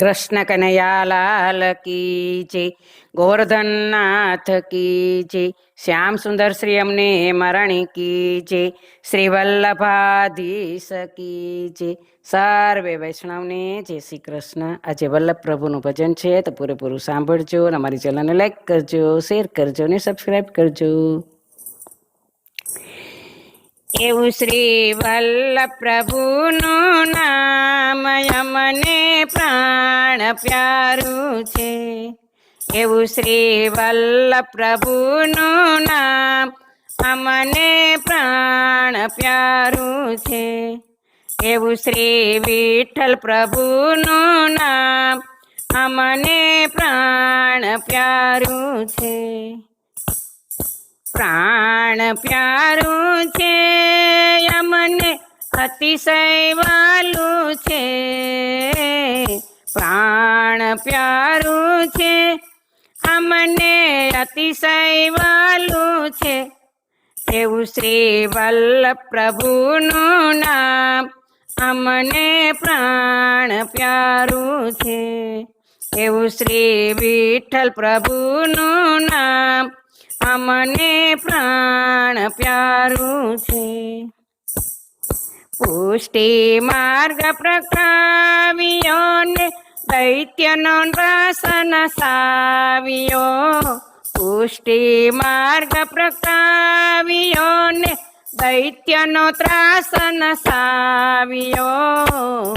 કૃષ્ણ કનૈયા લાલ કી જય, ગોવર્ધન નાથ કી જય, શ્યામ સુંદર શ્રી અમને મરણી કી જય, શ્રી વલ્લભાધીશ કી જય. સર્વે વૈષ્ણવને જય શ્રી કૃષ્ણ. આજે વલ્લભ પ્રભુનું ભજન છે તો પૂરેપૂરું સાંભળજો અને અમારી ચેનલને લાઈક કરજો, શેર કરજો ને સબસ્ક્રાઈબ કરજો. એવું શ્રી વલ્લભ પ્રભુનું નામ અમને પ્રાણ પ્યારું છે. એવું શ્રી વલ્લભ પ્રભુનું નામ અમને પ્રાણ પ્યારું છે. એવું શ્રી વિઠ્ઠલ પ્રભુનું નામ અમને પ્રાણ પ્યારું છે. પ્રાણ પ્યારું છે અમને અતિશય વાલું છે. પ્રાણ પ્યારું છે અમને અતિશય વાલું છે. એવું શ્રી વલ્લભ પ્રભુનું નામ અમને પ્રાણ પ્યારું છે. એવું શ્રી વિઠ્ઠલ પ્રભુનું નામ અમને પ્રાણ પ્યારું છે. પુષ્ટિ માર્ગ પ્રકાવ્યો ને દૈત્યનો રાસન સાવ્યો. પુષ્ટિ માર્ગ પ્રકાવ્યો ને દૈત્યનો ત્રાસન સાવ્યો.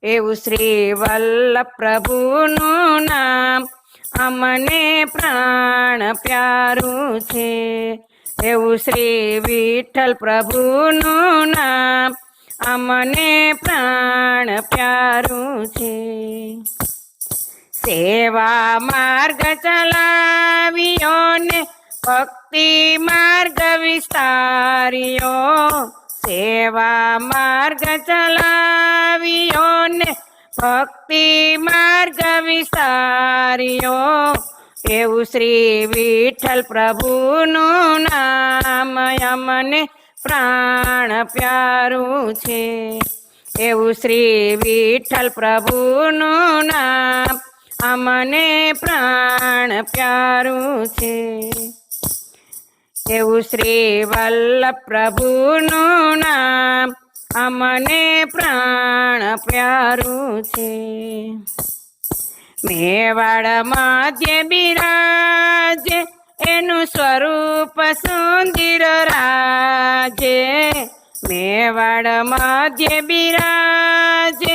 એવું શ્રી વલ્લભ પ્રભુનું નામ અમને પ્રાણ પ્યારું છે. એવું શ્રી વિઠ્ઠલ પ્રભુનું નામ અમને પ્રાણ પ્યારું છે. સેવા માર્ગ ચલાવ્યો ને ભક્તિ માર્ગ વિસ્તાર્યો. સેવા માર્ગ ચલાવ્યો ને ભક્તિ માર્ગ વિસ્તાર્યો. એવું શ્રી વિઠ્ઠલ પ્રભુનું નામ અમને પ્રાણ પ્યારું છે. એવું શ્રી વિઠ્ઠલ પ્રભુનું નામ અમને પ્રાણ પ્યારું છે. એવું શ્રી વલ્લભ પ્રભુનું નામ અમને પ્રાણ પ્યારું છે. મેવાડ મધ્ય બિરાજે એનું સ્વરૂપ સુંદર રાજે. મેવાડ મધ્ય બિરાજે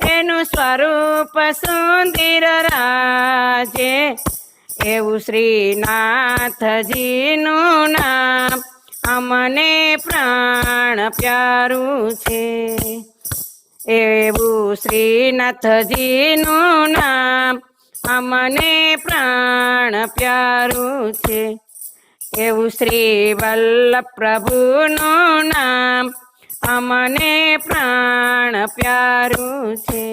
એનું સ્વરૂપ સુંદર રાજે. એવું શ્રીનાથજીનું નામ અમને પ્રાણ પ્યારું છે. એવું શ્રીનાથજીનું નામ અમને પ્રાણ પ્યારું છે. એવું શ્રી વલ્લભ પ્રભુનું નામ અમને પ્રાણ પ્યારું છે.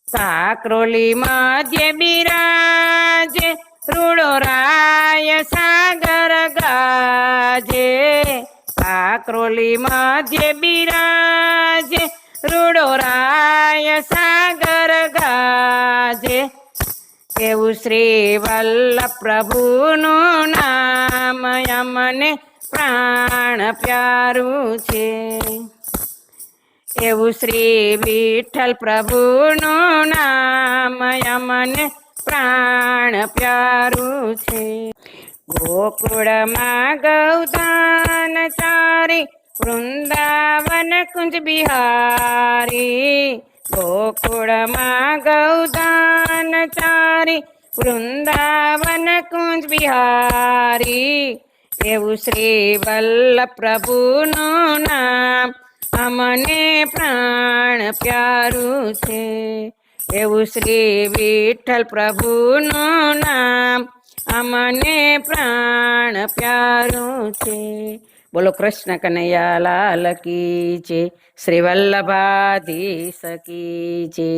કાકરોલી મધ્ય બિરાજે રૂડો રાય સાગર ગાજે. કાકરોલી મધ્ય બિરાજે રૂડો રાય સાગર ગાજે. એવું શ્રી વલ્લભ પ્રભુનું નામ અમને પ્રાણ પ્યારું છે. એવું શ્રી વિઠ્ઠલ પ્રભુનું નામ અમને પ્રાણ પ્યારું છે. ગોકુળમાં ગૌદાન ચારી વૃંદાવન કુંજ બિહારી. ગોકુળમાં ગૌદાન ચારી વૃંદાવન કુંજ બિહારી. એવું શ્રી વલ્લભ પ્રભુનું નામ અમને પ્રાણ પ્યારું છે. એવું શ્રી વિઠ્ઠલ પ્રભુનું નામ અમને પ્રાણ પ્યારું છે. બોલો કૃષ્ણ કનૈયા લાલ કી જય, શ્રી વલ્લભાધીશ કી જય.